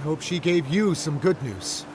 hope she gave you some good news.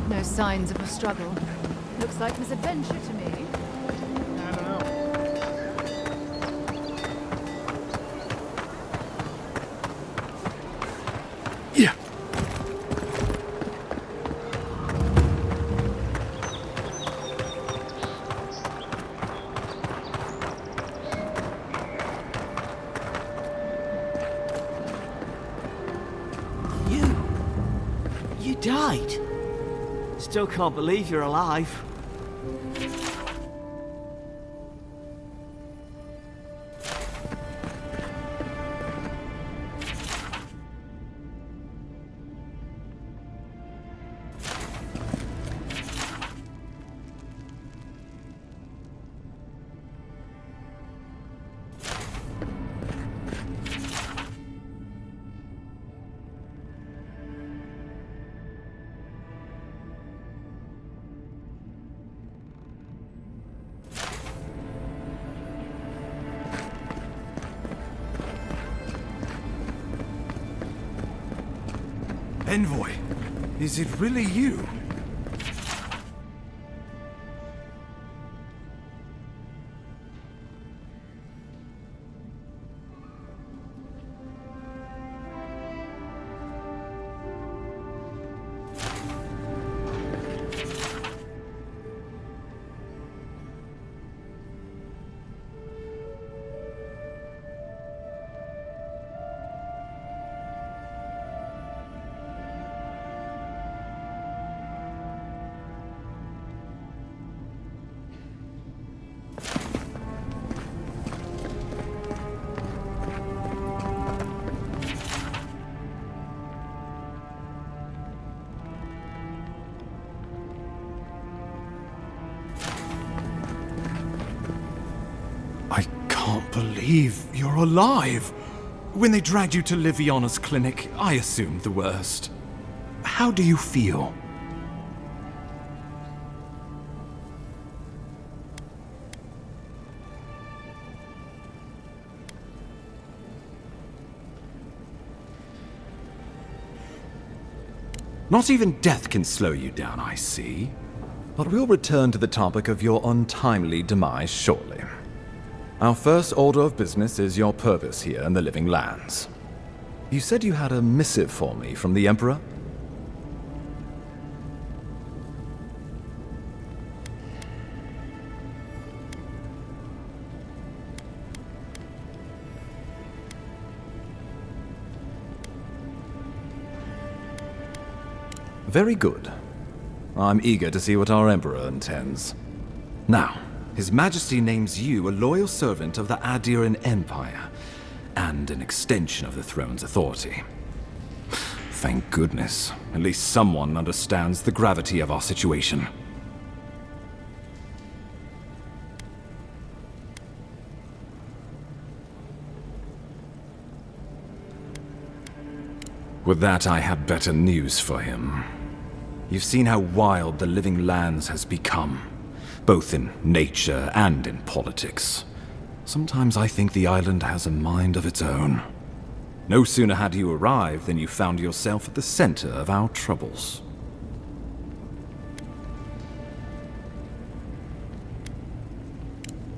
No signs of a struggle. Looks like misadventure to me. I don't know. Yeah. You died. Still can't believe you're alive. Envoy, is it really you? I can't believe you're alive. When they dragged you to Liviana's clinic, I assumed the worst. How do you feel? Not even death can slow you down, I see. But we'll return to the topic of your untimely demise shortly. Our first order of business is your purpose here in the Living Lands. You said you had a missive for me from the Emperor? Very good. I'm eager to see what our Emperor intends. Now, His Majesty names you a loyal servant of the Adiran Empire, and an extension of the throne's authority. Thank goodness. At least someone understands the gravity of our situation. With that, I have better news for him. You've seen how wild the Living Lands has become, both in nature and in politics. Sometimes I think the island has a mind of its own. No sooner had you arrived than you found yourself at the center of our troubles.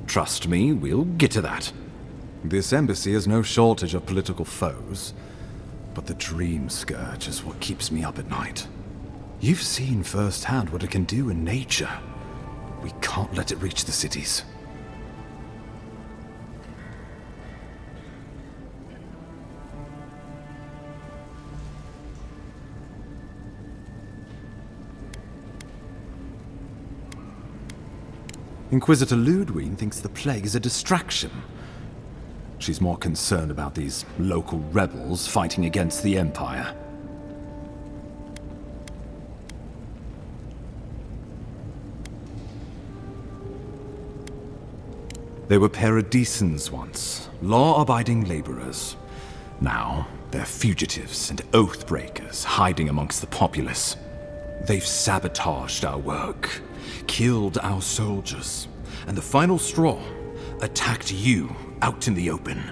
Trust me, we'll get to that. This embassy has no shortage of political foes, but the dream scourge is what keeps me up at night. You've seen firsthand what it can do in nature. We can't let it reach the cities. Inquisitor Ludwig thinks the plague is a distraction. She's more concerned about these local rebels fighting against the Empire. They were paradisans once, law-abiding laborers. Now, they're fugitives and oath-breakers hiding amongst the populace. They've sabotaged our work, killed our soldiers, and the final straw, attacked you out in the open.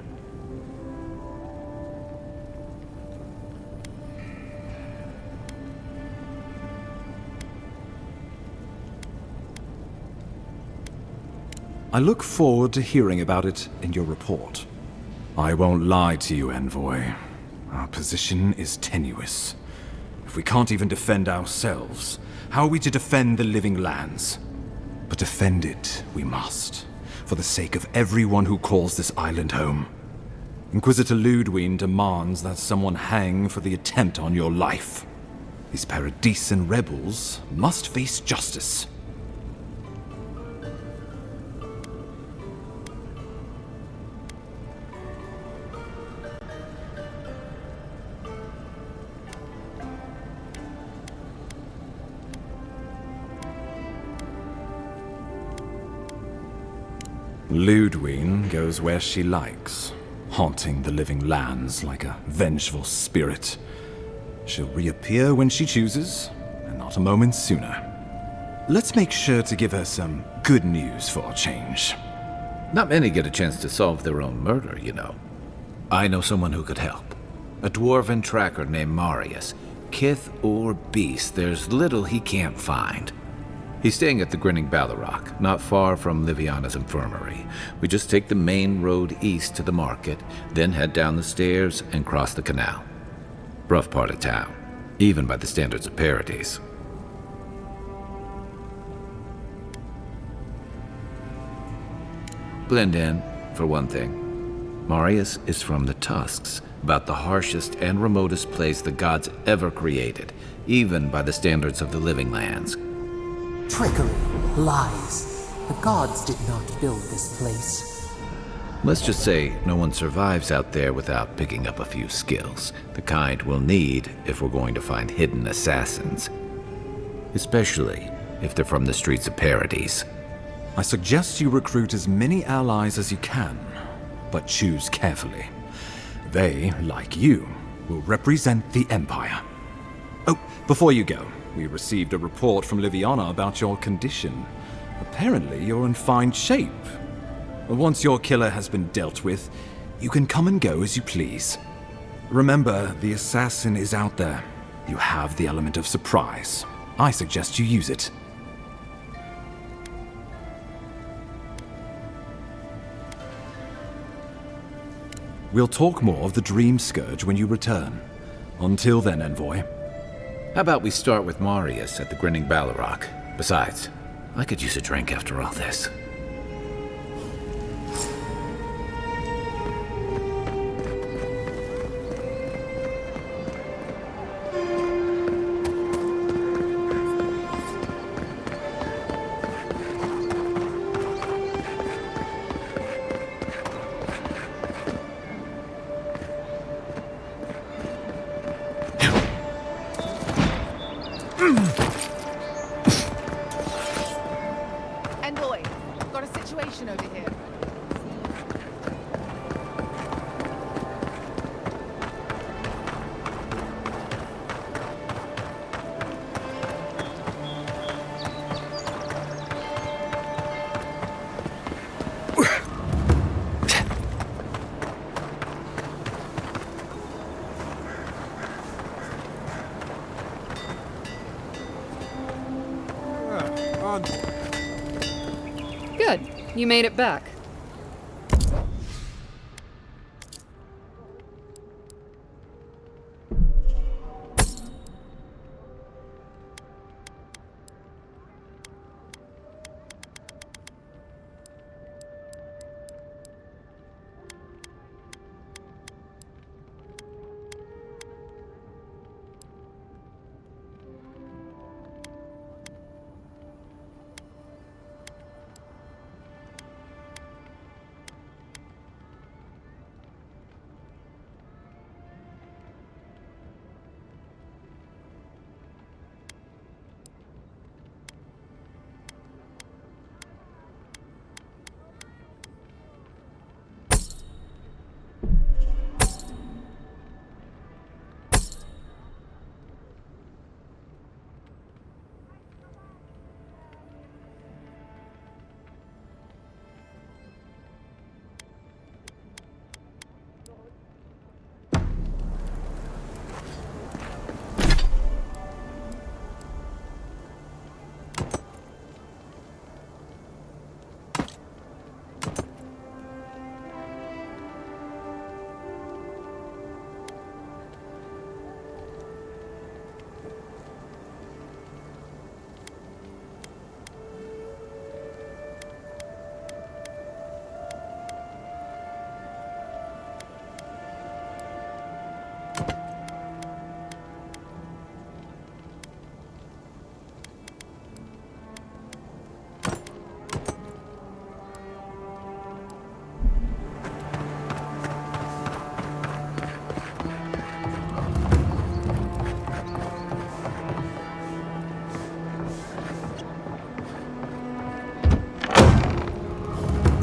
I look forward to hearing about it in your report. I won't lie to you, Envoy. Our position is tenuous. If we can't even defend ourselves, how are we to defend the Living Lands? But defend it we must, for the sake of everyone who calls this island home. Inquisitor Ludwig demands that someone hang for the attempt on your life. These Paradisan rebels must face justice. Ludwig goes where she likes, haunting the Living Lands like a vengeful spirit. She'll reappear when she chooses, and not a moment sooner. Let's make sure to give her some good news for a change. Not many get a chance to solve their own murder, you know. I know someone who could help. A dwarven tracker named Marius. Kith or beast, there's little he can't find. He's staying at the Grinning Ballarrock, not far from Liviana's infirmary. We just take the main road east to the market, then head down the stairs and cross the canal. Rough part of town, even by the standards of Paradise. Blend in, for one thing. Marius is from the Tusks, about the harshest and remotest place the gods ever created, even by the standards of the Living Lands. Trickery, lies. The gods did not build this place. Let's just say no one survives out there without picking up a few skills, the kind we'll need if we're going to find hidden assassins. Especially if they're from the streets of Paradise. I suggest you recruit as many allies as you can, but choose carefully. They, like you, will represent the Empire. Oh, before you go, we received a report from Liviana about your condition. Apparently, you're in fine shape. Once your killer has been dealt with, you can come and go as you please. Remember, the assassin is out there. You have the element of surprise. I suggest you use it. We'll talk more of the Dream Scourge when you return. Until then, Envoy. How about we start with Marius at the Grinning Ballarrock? Besides, I could use a drink after all this. conversation over here. On. Good. You made it back.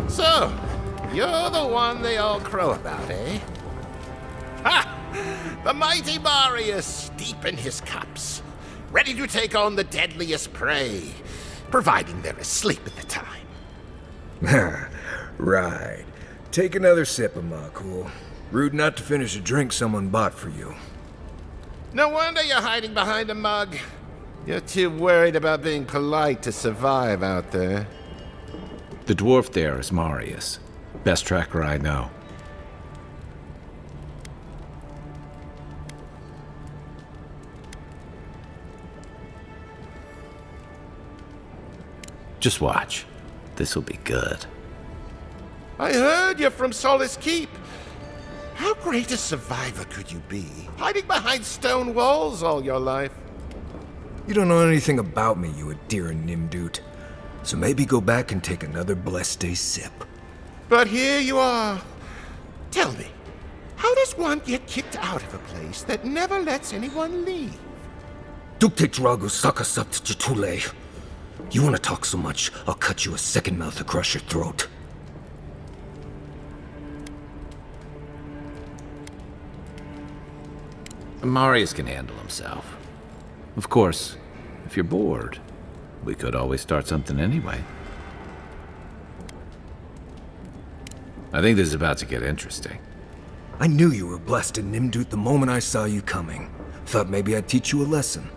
So, you're the one they all crow about, eh? Ha! The mighty Marius, deep in his cups, ready to take on the deadliest prey, providing they're asleep at the time. Right. Take another sip of my cool. Rude not to finish a drink someone bought for you. No wonder you're hiding behind a mug. You're too worried about being polite to survive out there. The dwarf there is Marius. Best tracker I know. Just watch. This'll be good. I heard you're from Solace Keep. How great a survivor could you be, hiding behind stone walls all your life? You don't know anything about me, you Adira Nimdut. So maybe go back and take another blessed day sip. But here you are. Tell me, how does one get kicked out of a place that never lets anyone leave? Dukte Dragu Sakasat Jitule. You wanna talk so much, I'll cut you a second mouth across your throat. Marius can handle himself. Of course, if you're bored, we could always start something anyway. I think this is about to get interesting. I knew you were blessed in Nimdut the moment I saw you coming. Thought maybe I'd teach you a lesson.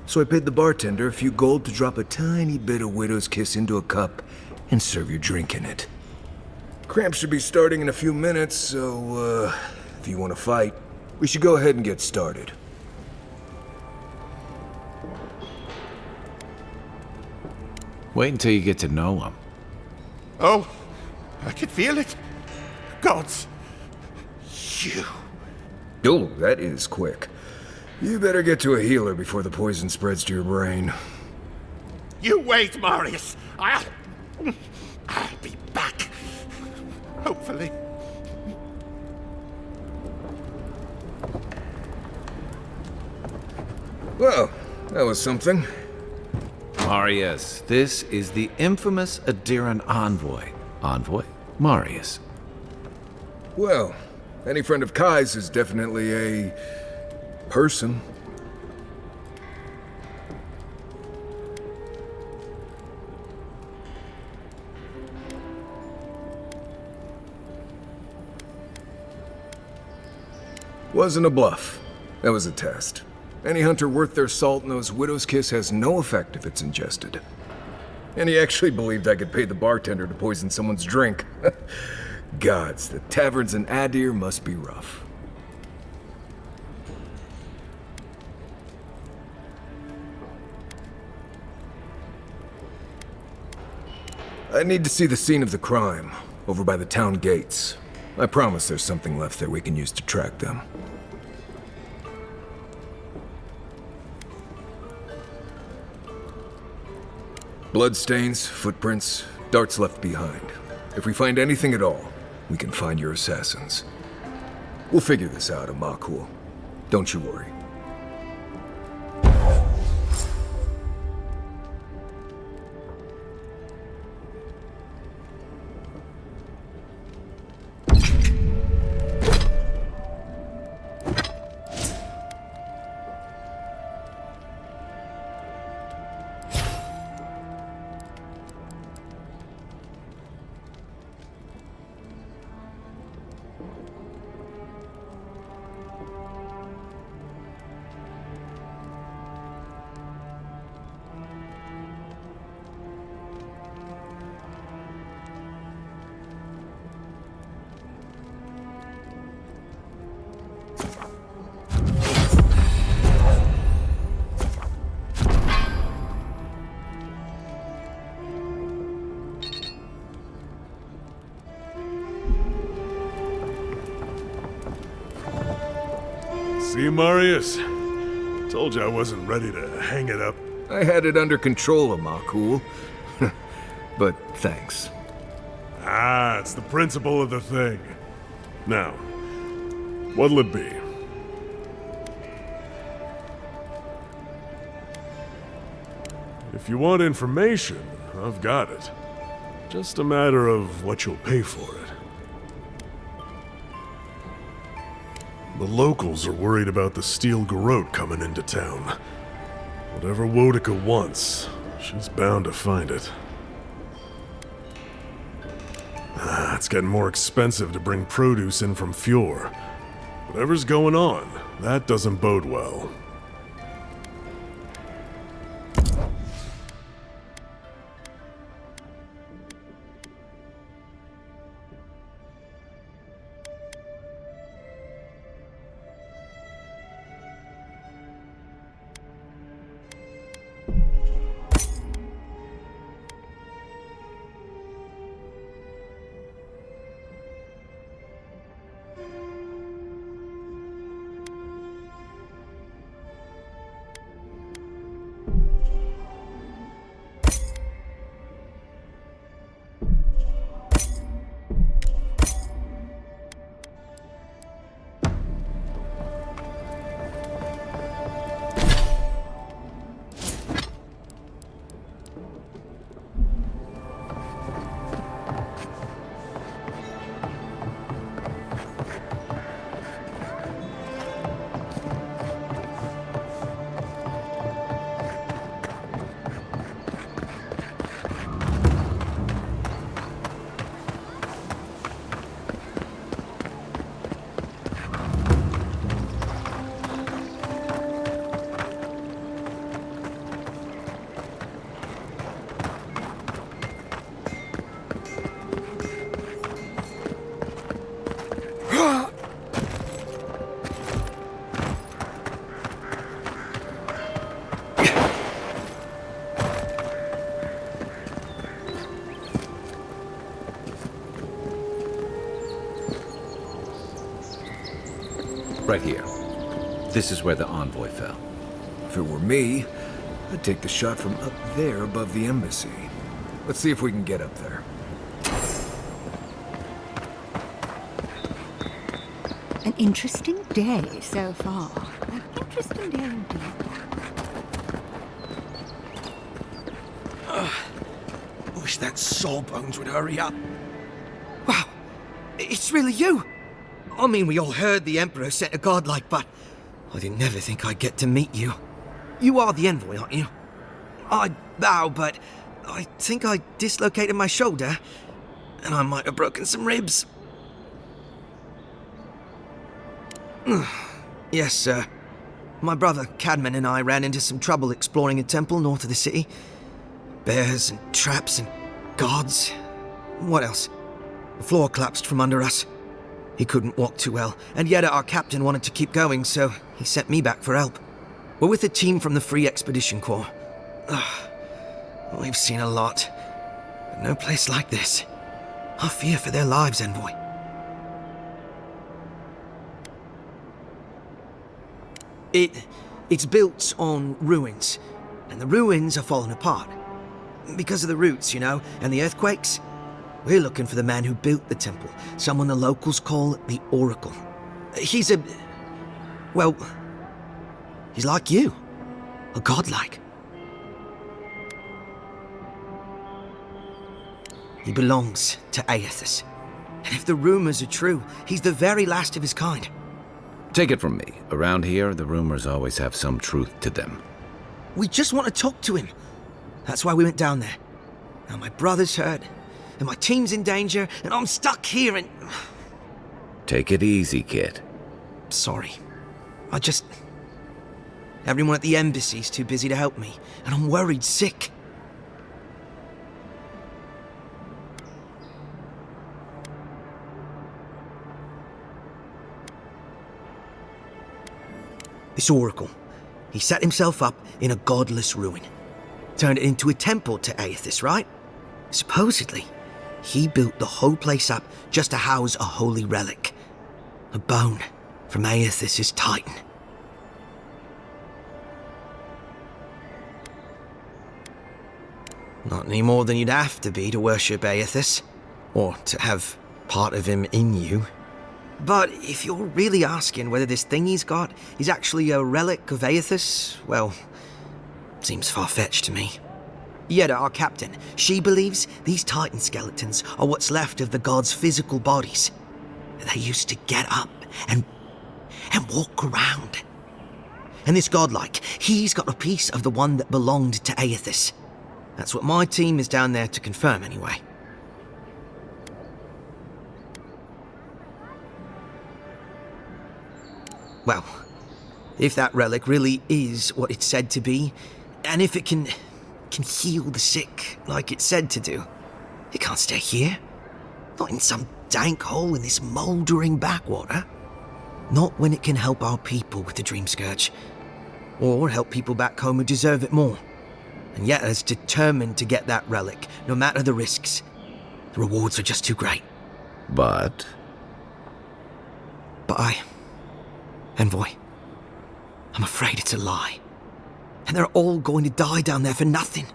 So I paid the bartender a few gold to drop a tiny bit of Widow's Kiss into a cup and serve your drink in it. Cramps should be starting in a few minutes, so, if you want to fight, we should go ahead and get started. Wait until you get to know him. Oh, I can feel it. Gods, you. Oh, that is quick. You better get to a healer before the poison spreads to your brain. You wait, Marius. I'll be back. Hopefully. Well, that was something. Marius, this is the infamous Adiran envoy. Envoy? Marius. Well, any friend of Kai's is definitely a person. Wasn't a bluff. That was a test. Any hunter worth their salt knows Widow's Kiss has no effect if it's ingested. And he actually believed I could pay the bartender to poison someone's drink. Gods, the taverns in Adir must be rough. I need to see the scene of the crime, over by the town gates. I promise there's something left there we can use to track them. Bloodstains, footprints, darts left behind. If we find anything at all, we can find your assassins. We'll figure this out, Amakul. Don't you worry. See, Marius? Told you I wasn't ready to hang it up. I had it under control, Amakul. But thanks. Ah, it's the principle of the thing. Now, what'll it be? If you want information, I've got it. Just a matter of what you'll pay for it. The locals are worried about the steel garrote coming into town. Whatever Wodica wants, she's bound to find it. It's getting more expensive to bring produce in from Fjord. Whatever's going on, that doesn't bode well. Right here. This is where the envoy fell. If it were me, I'd take the shot from up there above the embassy. Let's see if we can get up there. An interesting day so far. An interesting day indeed. wish that sawbones would hurry up. Wow, it's really you! I mean, we all heard the Emperor sent a godlike, but I didn't never think I'd get to meet you. You are the envoy, aren't you? I bow, but I think I dislocated my shoulder, and I might have broken some ribs. Yes, sir. My brother, Cadman, and I ran into some trouble exploring a temple north of the city. Bears and traps and guards. What else? The floor collapsed from under us. He couldn't walk too well, and yet our captain wanted to keep going, so he sent me back for help. We're with a team from the Free Expedition Corps. We've seen a lot, but no place like this. I fear for their lives, envoy. It's built on ruins, and the ruins are falling apart. Because of the roots, you know, and the earthquakes. We're looking for the man who built the temple, someone the locals call the Oracle. He's well, he's like you, a godlike. He belongs to Aethys, and if the rumors are true, he's the very last of his kind. Take it from me, around here, the rumors always have some truth to them. We just want to talk to him. That's why we went down there. Now my brother's hurt, and my team's in danger, and I'm stuck here and... Take it easy, kid. Sorry. Everyone at the embassy's too busy to help me, and I'm worried sick. This Oracle, he set himself up in a godless ruin. Turned it into a temple to Aethys, right? Supposedly, he built the whole place up just to house a holy relic. A bone from Aethys' Titan. Not any more than you'd have to be to worship Aethys, or to have part of him in you. But if you're really asking whether this thing he's got is actually a relic of Aethys, well, seems far-fetched to me. Yet our captain, she believes these Titan skeletons are what's left of the gods' physical bodies. They used to get up and walk around. And this godlike, he's got a piece of the one that belonged to Aethys. That's what my team is down there to confirm anyway. Well, if that relic really is what it's said to be, and if it can heal the sick like it's said to do, it can't stay here. Not in some dank hole in this mouldering backwater. Not when it can help our people with the Dream Scourge. Or help people back home who deserve it more. And yet is determined to get that relic, no matter the risks. The rewards are just too great. But Envoy, I'm afraid it's a lie. And they're all going to die down there for nothing.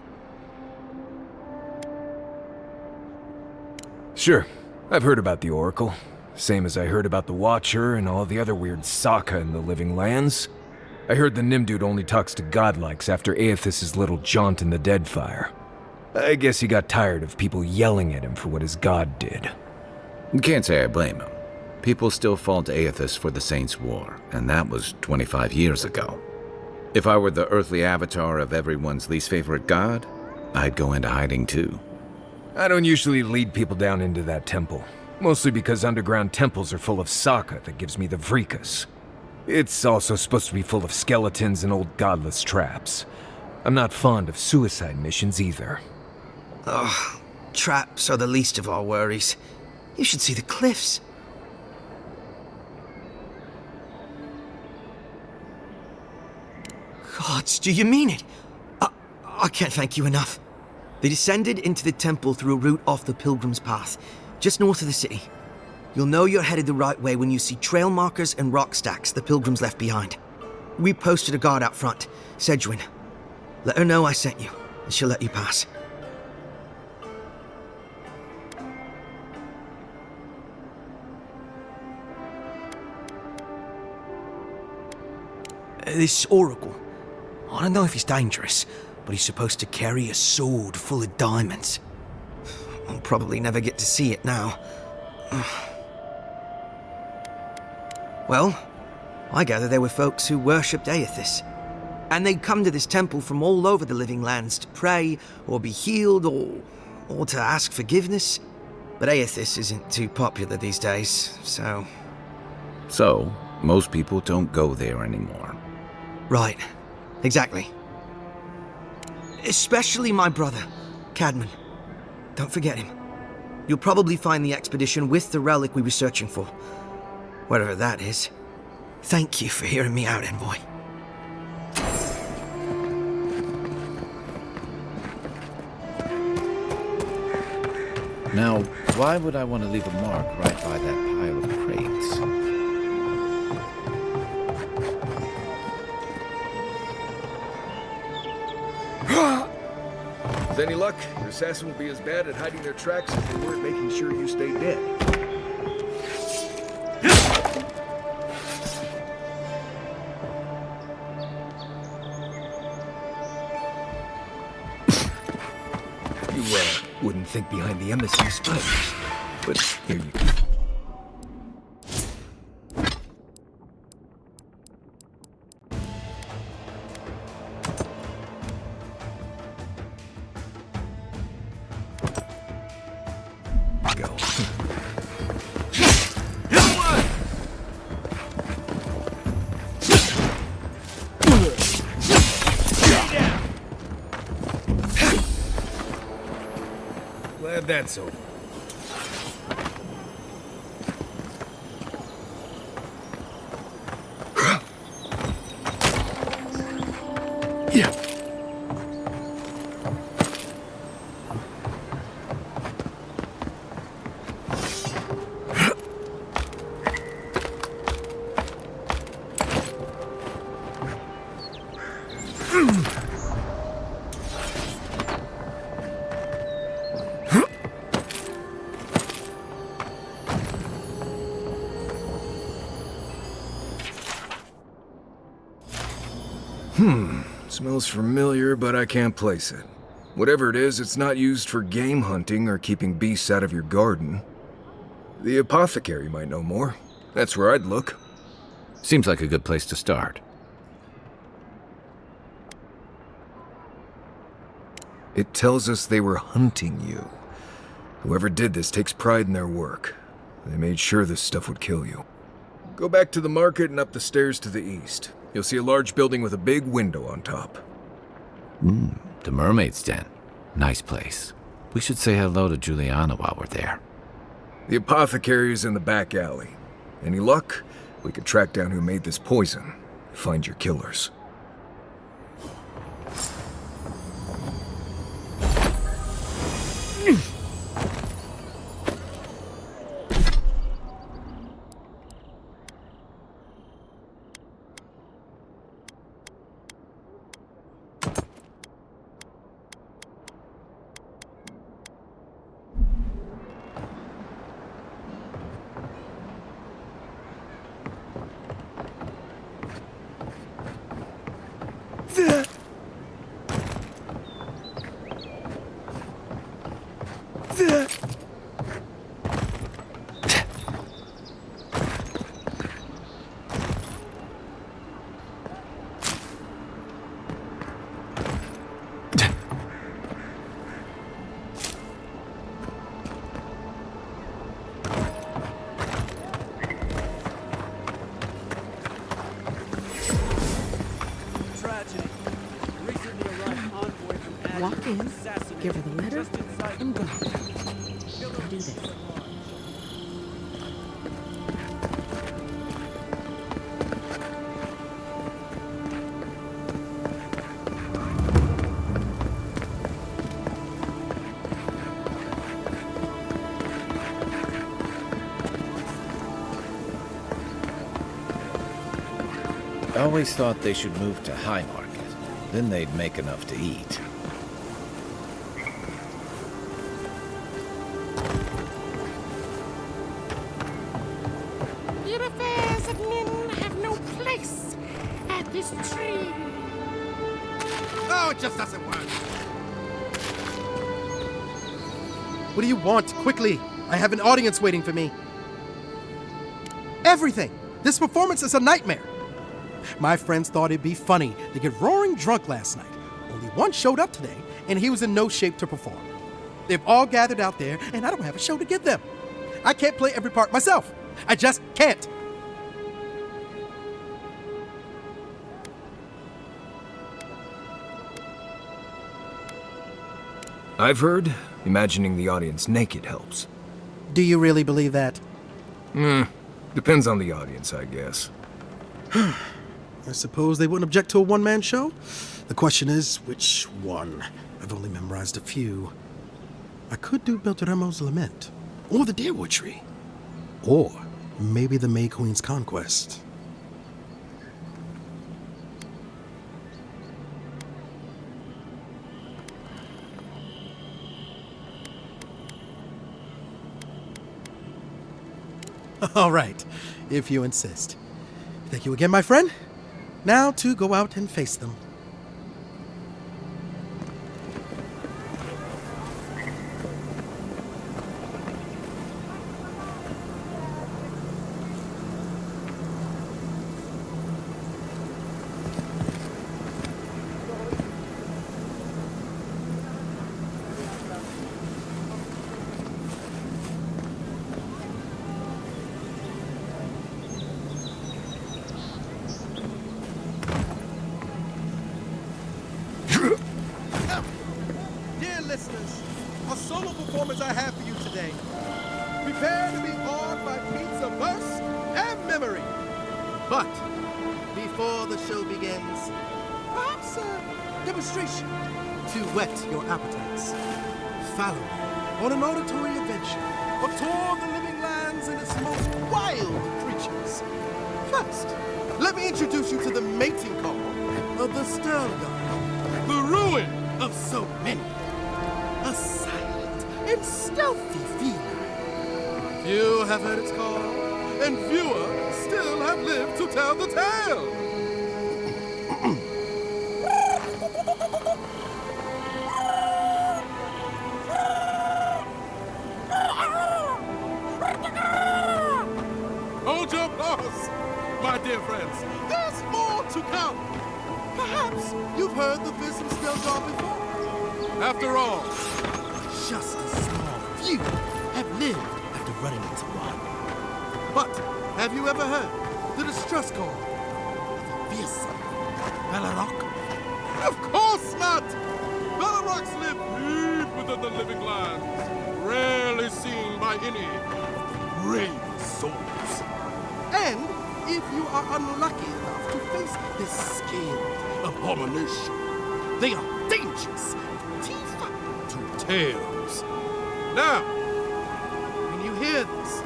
Sure, I've heard about the Oracle. Same as I heard about the Watcher and all the other weird Saka in the Living Lands. I heard the Nimdude only talks to godlikes after Aethys' little jaunt in the Deadfire. I guess he got tired of people yelling at him for what his god did. Can't say I blame him. People still fault Aethys for the Saints' War, and that was 25 years ago. If I were the earthly avatar of everyone's least favorite god, I'd go into hiding too. I don't usually lead people down into that temple, mostly because underground temples are full of Saka that gives me the Vrikas. It's also supposed to be full of skeletons and old godless traps. I'm not fond of suicide missions either. Oh, traps are the least of our worries. You should see the cliffs. Gods, do you mean it? I can't thank you enough. They descended into the temple through a route off the Pilgrim's Path, just north of the city. You'll know you're headed the right way when you see trail markers and rock stacks the Pilgrims left behind. We posted a guard out front, Sedgwin. Let her know I sent you, and she'll let you pass. This Oracle, I don't know if he's dangerous, but he's supposed to carry a sword full of diamonds. I'll probably never get to see it now. Well, I gather there were folks who worshipped Aethys. And they'd come to this temple from all over the living lands to pray, or be healed, or to ask forgiveness. But Aethys isn't too popular these days, so... So, most people don't go there anymore. Right. Exactly. Especially my brother, Cadman. Don't forget him. You'll probably find the expedition with the relic we were searching for. Whatever that is. Thank you for hearing me out, Envoy. Now, why would I want to leave a mark right by that pile of crates? With any luck, your assassin will be as bad at hiding their tracks as they were at making sure you stay dead. You, wouldn't think behind the embassy spiders, but here you go. Glad that's over. Yeah. Smells familiar, but I can't place it. Whatever it is, it's not used for game hunting or keeping beasts out of your garden. The apothecary might know more. That's where I'd look. Seems like a good place to start. It tells us they were hunting you. Whoever did this takes pride in their work. They made sure this stuff would kill you. Go back to the market and up the stairs to the east. You'll see a large building with a big window on top. The Mermaid's Den. Nice place. We should say hello to Juliana while we're there. The apothecary is in the back alley. Any luck? We could track down who made this poison. Find your killers. Walk in, give her the letter, and go. Do this. I always thought they should move to High Market. Then they'd make enough to eat. Your affairs of men have no place at this tree. Oh, it just doesn't work. What do you want? Quickly! I have an audience waiting for me. Everything! This performance is a nightmare! My friends thought it'd be funny to get roaring drunk last night. Only one showed up today, and he was in no shape to perform. They've all gathered out there, and I don't have a show to give them. I can't play every part myself. I just can't. I've heard imagining the audience naked helps. Do you really believe that? Depends on the audience, I guess. I suppose they wouldn't object to a one-man show? The question is, which one? I've only memorized a few. I could do Beltramo's Lament, or the Deerwood Tree, or maybe the May Queen's Conquest. All right, if you insist. Thank you again, my friend. Now to go out and face them. Listeners, a solo performance I have for you today. Prepare to be awed by feats of verse and memory. But before the show begins, perhaps a demonstration to whet your appetites. Follow me on an auditory adventure, a tour of the living lands and its most wild creatures. First, let me introduce you to the mating call of the Stelgar, the ruin of so many. A silent and stealthy feline. Few have heard its call, and fewer still have lived to tell the tale. Hold your applause, my dear friends. There's more to come. Perhaps you've heard the Vism Stelgar before. After all, just a small few have lived after running into one. But have you ever heard the distress call of a fearsome Bellerock? Of course not! Bellerocks live deep within the living lands, rarely seen by any of the bravest souls. And if you are unlucky enough to face this scaled abomination, they are dangerous to tails. Now, when you hear this,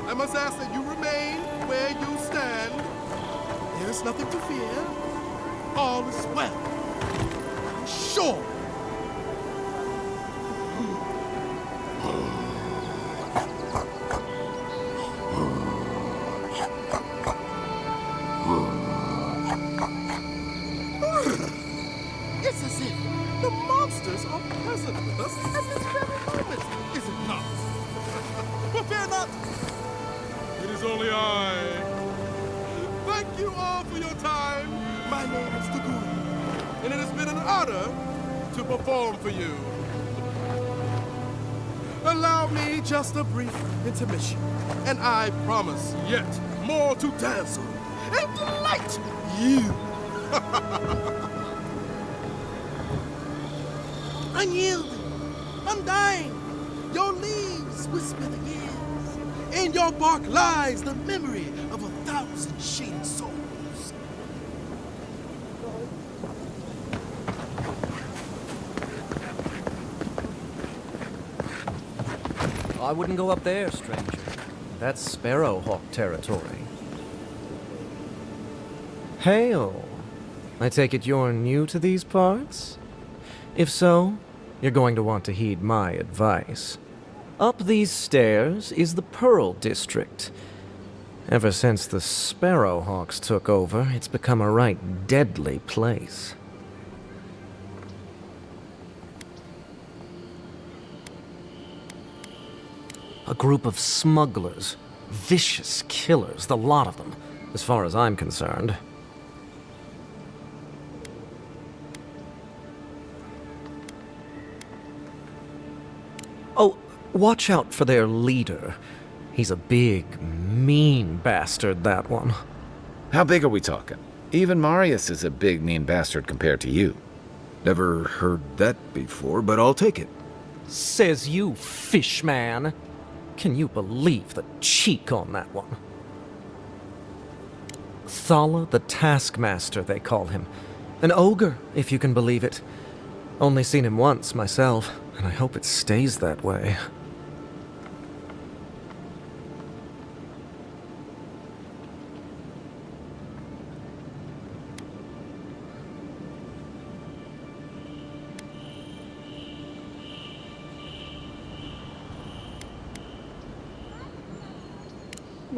I must ask that you remain where you stand. There's nothing to fear. All is well. Sure. It's as if the monsters are present with us at this very moment, is it not? But fear not! It is only I. Thank you all for your time. My name is Taguri, and it has been an honor to perform for you. Allow me just a brief intermission, and I promise yet more to dazzle and delight you. Unyielding, undying, your leaves whisper the years. In your bark lies the memory of 1,000 shaded souls. I wouldn't go up there, stranger. That's Sparrowhawk territory. Hail! I take it you're new to these parts? If so, you're going to want to heed my advice. Up these stairs is the Pearl District. Ever since the Sparrowhawks took over, it's become a right deadly place. A group of smugglers. Vicious killers, the lot of them, as far as I'm concerned. Oh, watch out for their leader. He's a big, mean bastard, that one. How big are we talking? Even Marius is a big, mean bastard compared to you. Never heard that before, but I'll take it. Says you, fishman. Can you believe the cheek on that one? Thala the Taskmaster, they call him. An ogre, if you can believe it. Only seen him once, myself, and I hope it stays that way.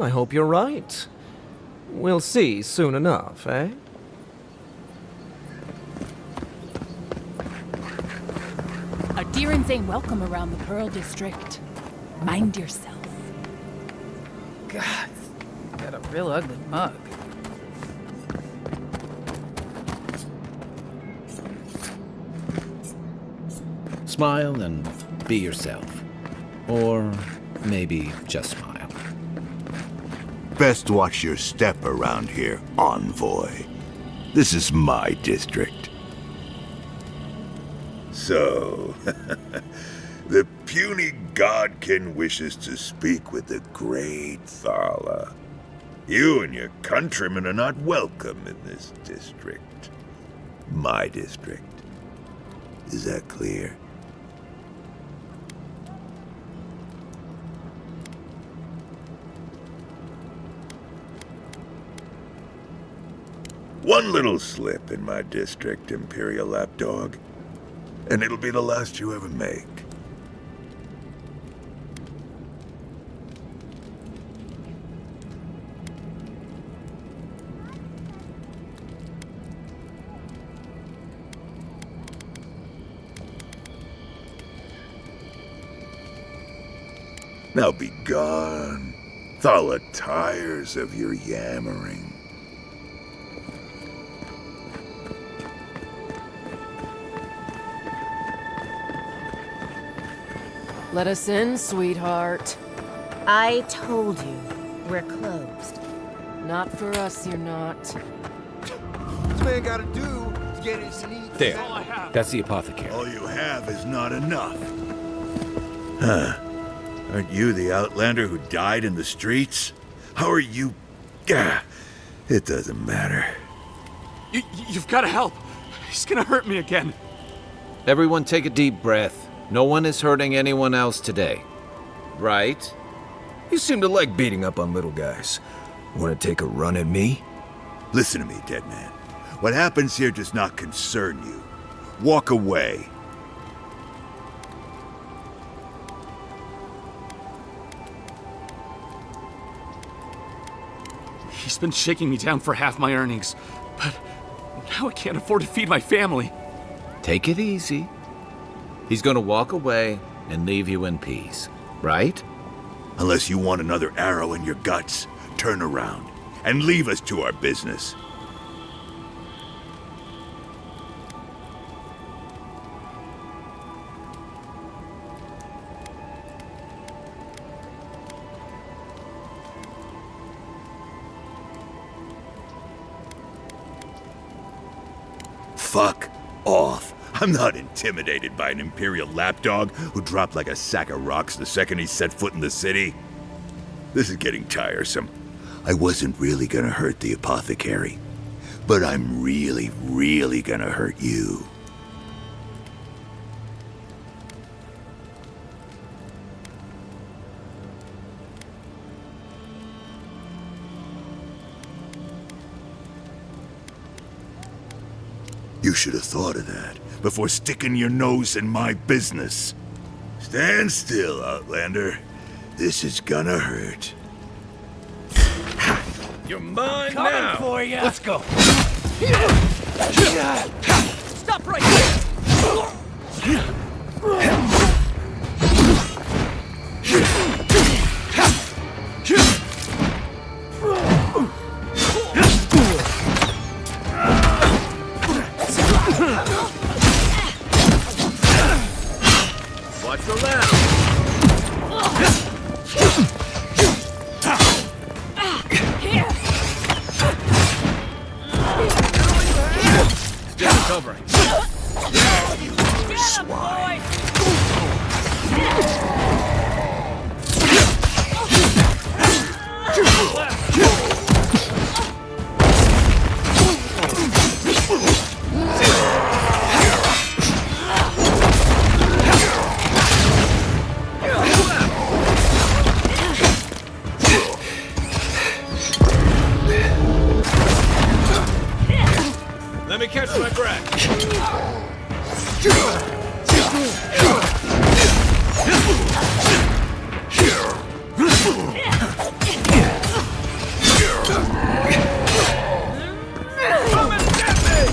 I hope you're right. We'll see soon enough, eh? A Deerins ain't welcome around the Pearl District. Mind yourself. God, you got a real ugly mug. Smile and be yourself. Or maybe just smile. Best watch your step around here, envoy. This is my district. So, the puny godkin wishes to speak with the great Thala. You and your countrymen are not welcome in this district. My district. Is that clear? One little slip in my district, Imperial Lapdog, and it'll be the last you ever make. Now be gone. Thala tires of your yammering. Let us in, sweetheart. I told you, we're closed. Not for us, you're not. This man gotta do to get his needs. There. That's the apothecary. All you have is not enough. Huh. Aren't you the Outlander who died in the streets? How are you... Gah. It doesn't matter. You've got to help. He's gonna hurt me again. Everyone take a deep breath. No one is hurting anyone else today. Right? You seem to like beating up on little guys. Want to take a run at me? Listen to me, dead man. What happens here does not concern you. Walk away. He's been shaking me down for half my earnings, but now I can't afford to feed my family. Take it easy. He's gonna walk away and leave you in peace, right? Unless you want another arrow in your guts, turn around and leave us to our business. Fuck off. I'm not intimidated by an Imperial lapdog who dropped like a sack of rocks the second he set foot in the city. This is getting tiresome. I wasn't really gonna hurt the apothecary, but I'm really, really gonna hurt you. You should have thought of that before sticking your nose in my business. Stand still, Outlander. This is gonna hurt. You're mine Coming now. for ya. Let's go. Stop right there! Still recovering. Yeah, you swine. Let me catch my breath. Come and get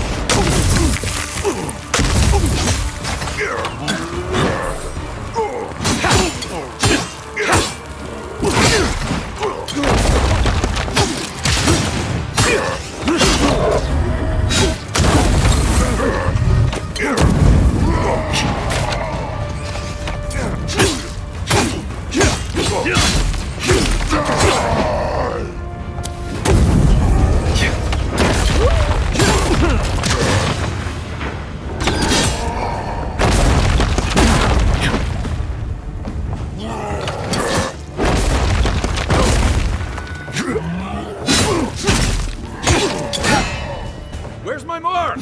Where's my mark?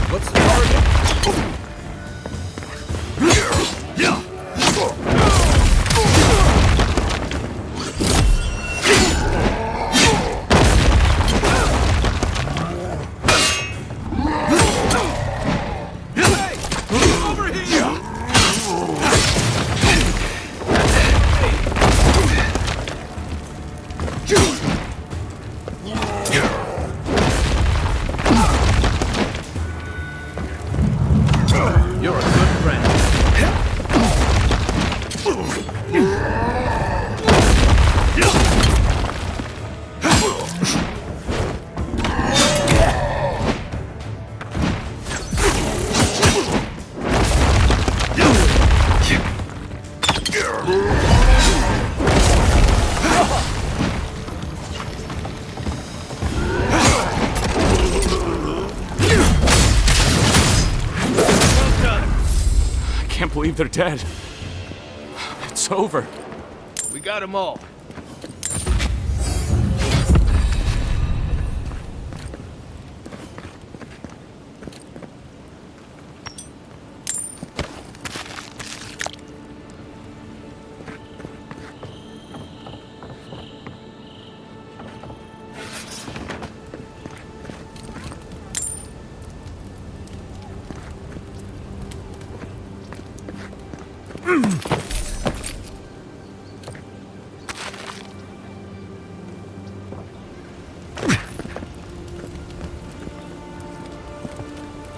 What's the target? You're a good friend. I can't believe they're dead. It's over. We got them all.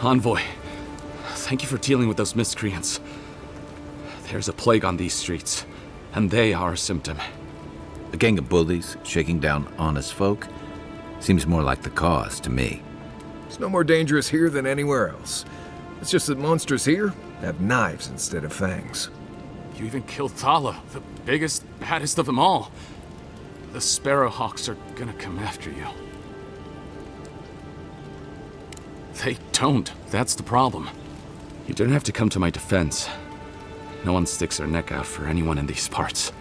Envoy, thank you for dealing with those miscreants. There's a plague on these streets, and they are a symptom. A gang of bullies shaking down honest folk seems more like the cause to me. It's no more dangerous here than anywhere else. It's just that monsters here have knives instead of fangs. You even killed Thala, the biggest, baddest of them all. The Sparrowhawks are gonna come after you. They don't. That's the problem. You don't have to come to my defense. No one sticks their neck out for anyone in these parts.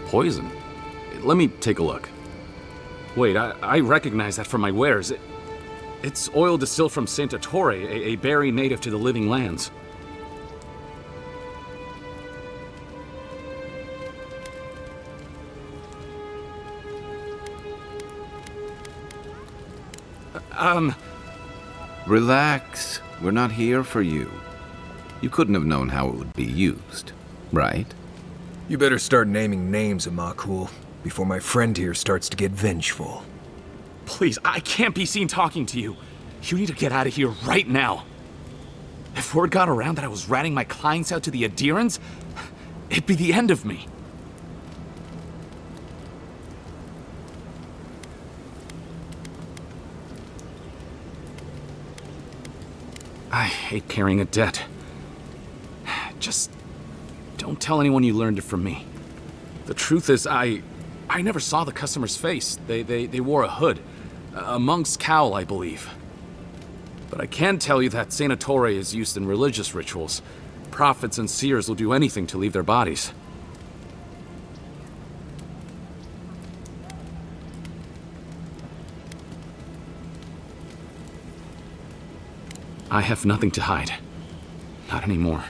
Poison? Let me take a look. Wait, I recognize that from my wares. It's oil distilled from Santa Torre, a berry native to the Living Lands. Relax. We're not here for you. You couldn't have known how it would be used, right? You better start naming names, Amakul, before my friend here starts to get vengeful. Please, I can't be seen talking to you. You need to get out of here right now. If word got around that I was ratting my clients out to the adherents, it'd be the end of me. I hate carrying a debt. Just don't tell anyone you learned it from me. The truth is, I never saw the customer's face. They wore a hood. A monk's cowl, I believe. But I can tell you that Saint Ettore is used in religious rituals. Prophets and seers will do anything to leave their bodies. I have nothing to hide. Not anymore.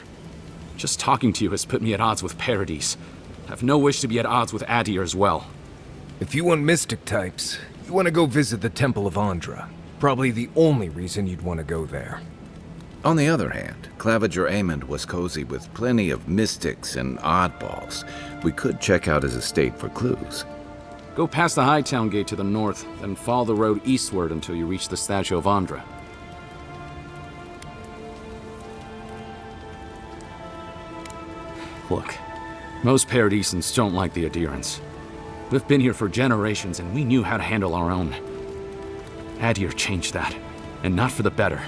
Just talking to you has put me at odds with Paradis. I have no wish to be at odds with Adir as well. If you want mystic types, you want to go visit the Temple of Andra. Probably the only reason you'd want to go there. On the other hand, Claviger Amond was cozy with plenty of mystics and oddballs. We could check out his estate for clues. Go past the Hightown Gate to the north, then follow the road eastward until you reach the statue of Andra. Look, most Paradisans don't like the adherents. We've been here for generations and we knew how to handle our own. Adir changed that, and not for the better.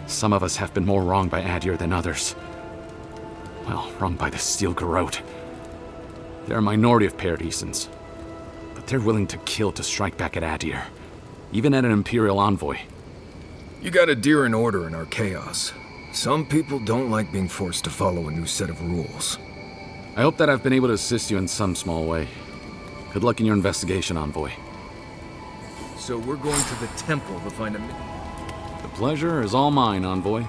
Some of us have been more wronged by Adir than others. Well, wronged by the Steel Garrote. They're a minority of Paradisans, but they're willing to kill to strike back at Adir, even at an Imperial envoy. You got Adir in order in our chaos. Some people don't like being forced to follow a new set of rules. I hope that I've been able to assist you in some small way. Good luck in your investigation, Envoy. So we're going to the temple to find a... The pleasure is all mine, Envoy.